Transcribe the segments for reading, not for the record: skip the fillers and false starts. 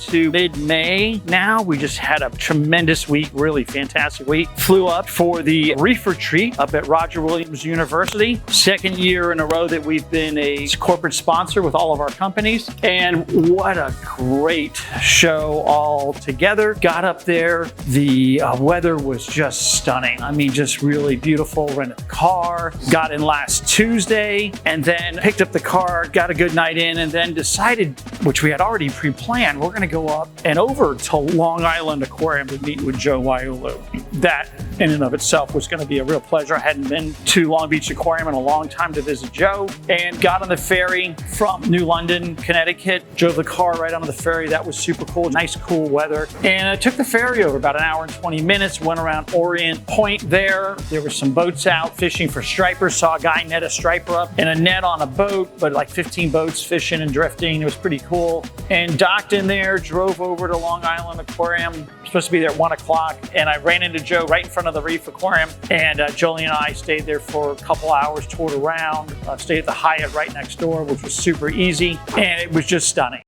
into mid-May now. We just had a tremendous week, really fantastic week. Flew up for the Reef Retreat up at Roger Williams University. Second year in a row that we've been a corporate sponsor with all of our companies. And what a great show all together. Got up there, the weather was just stunning. I mean, just really beautiful. Rented a car, got in last Tuesday, and then picked up the car, got a good night in, and then decided, which we had already pre-planned, we're gonna go up and over to Long Island Aquarium to meet with Joe Yaiullo. That in and of itself was gonna be a real pleasure. I hadn't been to Long Beach Aquarium in a long time to visit Joe, and got on the ferry from New London, Connecticut, drove the car right onto the ferry. That was super cool, nice cool weather. And I took the ferry over about an hour and 20 minutes, went around Orient Point there. There were some boats out fishing for stripers. Saw a guy net a striper up in a net on a boat, but like 15 boats fishing and drifting. It was pretty cool. And docked in there, drove over to Long Island Aquarium. Supposed to be there at 1 o'clock, and I ran into Joe right in front of the Reef Aquarium, and Jolie and I stayed there for a couple hours, toured around, stayed at the Hyatt right next door, which was super easy, and it was just stunning.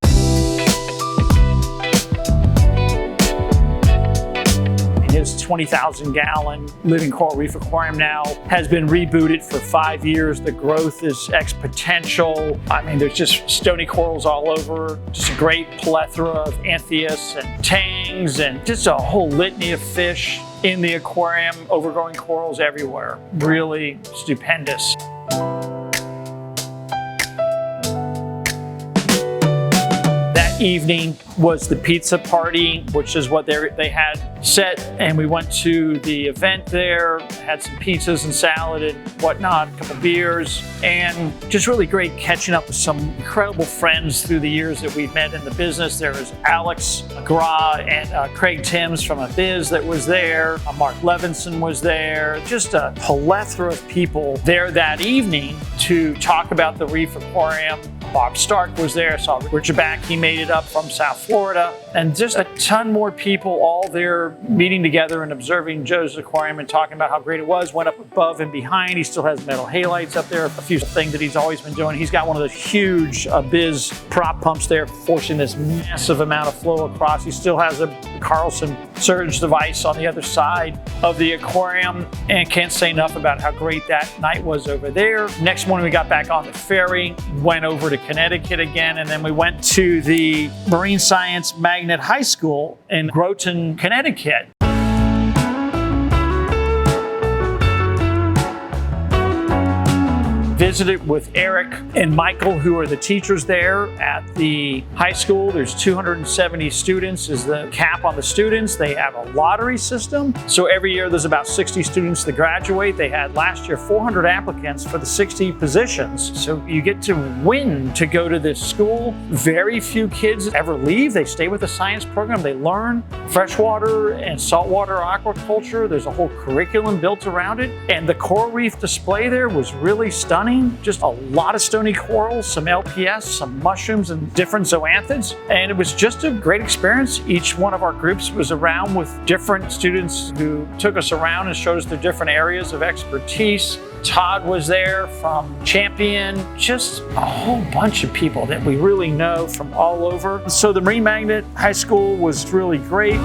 His 20,000 gallon living coral reef aquarium now has been rebooted for 5 years. The growth is exponential. I mean, there's just stony corals all over, just a great plethora of anthias and tangs and just a whole litany of fish in the aquarium, overgrowing corals everywhere. Really stupendous. Evening was the pizza party, which is what they had set, and we went to the event there, had some pizzas and salad and whatnot, a couple beers, and just really great catching up with some incredible friends through the years that we've met in the business. There was Alex Gra and Craig Timms from Abiz that was there, Mark Levinson was there, just a plethora of people there that evening to talk about the Reef Aquarium. Bob Stark was there, saw Richard Back, he made it up from South Florida, and just a ton more people all there meeting together and observing Joe's aquarium and talking about how great it was. Went up above and behind. He still has metal halides up there, a few things that he's always been doing. He's got one of those huge Abiz prop pumps there, forcing this massive amount of flow across. He still has a Carlson surge device on the other side of the aquarium, and can't say enough about how great that night was over there. Next morning we got back on the ferry, went over to Connecticut again, and then we went to the Marine Science Magnet High School in Groton, Connecticut. Visited with Eric and Michael, who are the teachers there at the high school. There's 270 students is the cap on the students. They have a lottery system. So every year there's about 60 students that graduate. They had last year 400 applicants for the 60 positions. So you get to win to go to this school. Very few kids ever leave. They stay with the science program. They learn freshwater and saltwater aquaculture. There's a whole curriculum built around it. And the coral reef display there was really stunning. Just a lot of stony corals, some LPS, some mushrooms, and different zoanthids. And it was just a great experience. Each one of our groups was around with different students who took us around and showed us their different areas of expertise. Todd was there from Champion, just a whole bunch of people that we really know from all over. So the Marine Magnet High School was really great.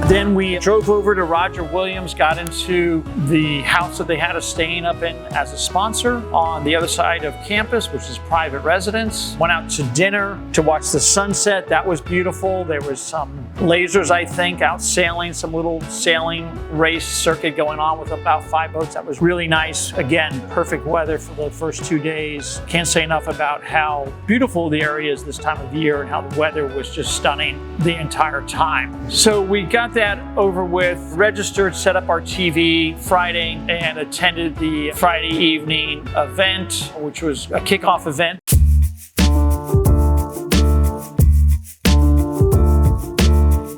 Then we drove over to Roger Williams, got into the house that they had us staying up in as a sponsor on the other side of campus, which is private residence. Went out to dinner to watch the sunset. That was beautiful. There was some lasers, I think, out sailing, some little sailing race circuit going on with about 5 boats. That was really nice. Again, perfect weather for the first 2 days. Can't say enough about how beautiful the area is this time of year and how the weather was just stunning the entire time. So we got that over with, registered, set up our TV Friday, and attended the Friday evening event, which was a kickoff event.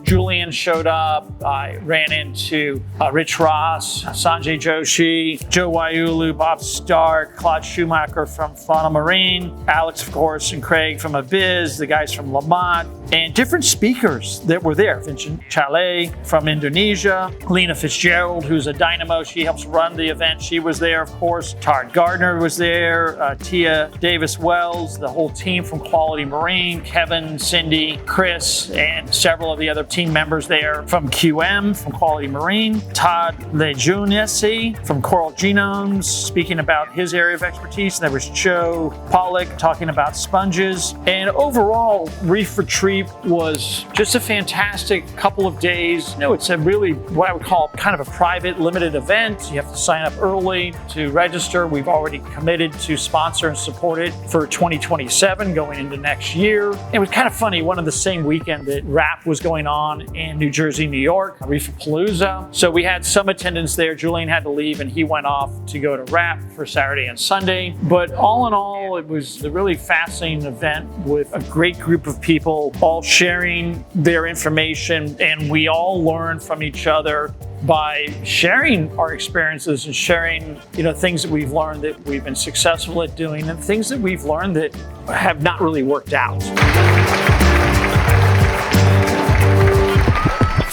Julian showed up. I ran into Rich Ross, Sanjay Joshi, Joe Yaiullo, Bob Stark, Claude Schumacher from Fauna Marine, Alex, of course, and Craig from Abiz, the guys from Lamont. and different speakers that were there. Vincent Chalet from Indonesia, Lena Fitzgerald, who's a dynamo. She helps run the event. She was there, of course. Todd Gardner was there, Tia Davis-Wells, the whole team from Quality Marine, Kevin, Cindy, Chris, and several of the other team members there from QM, from Quality Marine, Todd Lejunesi from Coral Genomes, speaking about his area of expertise. And there was Joe Pollock talking about sponges. And overall, Reef Retreat was just a fantastic couple of days. You know, it's a really what I would call kind of a private, limited event. You have to sign up early to register. We've already committed to sponsor and support it for 2027 going into next year. It was kind of funny, one of the same weekend that RAP was going on in New Jersey, New York, Reefapalooza. So we had some attendance there. Julian had to leave and he went off to go to RAP for Saturday and Sunday. But all in all, it was a really fascinating event with a great group of people all sharing their information, and we all learn from each other by sharing our experiences and sharing, you know, things that we've learned that we've been successful at doing and things that we've learned that have not really worked out.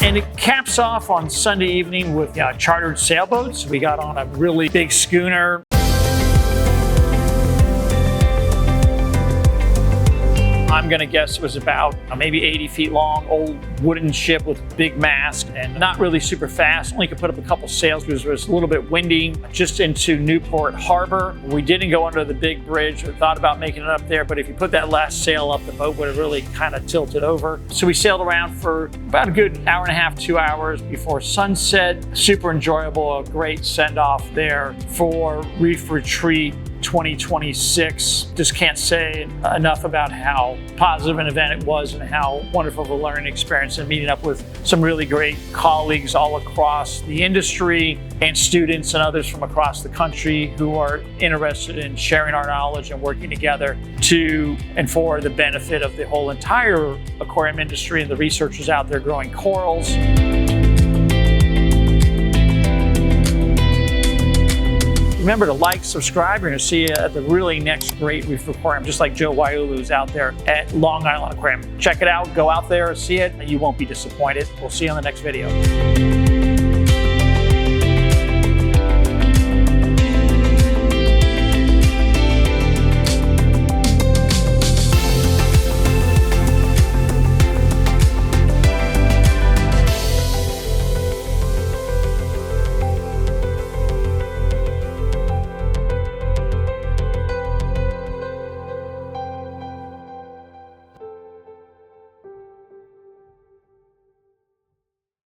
And it caps off on Sunday evening with chartered sailboats. We got on a really big schooner. I'm gonna guess it was about maybe 80 feet long, old wooden ship with big mast and not really super fast. Only could put up a couple sails because it was a little bit windy, just into Newport Harbor. We didn't go under the big bridge. We thought about making it up there, but if you put that last sail up, the boat would have really kind of tilted over. So we sailed around for about a good hour and a half, 2 hours before sunset. Super enjoyable, a great send off there for Reef Retreat 2026. Just can't say enough about how positive an event it was and how wonderful of a learning experience, and meeting up with some really great colleagues all across the industry and students and others from across the country who are interested in sharing our knowledge and working together to and for the benefit of the whole entire aquarium industry and the researchers out there growing corals. Remember to like, subscribe. We're going to see you at the really next great Reef Aquarium, just like Joe Yaiullo is out there at Long Island Aquarium. Check it out. Go out there, see it. You won't be disappointed. We'll see you on the next video.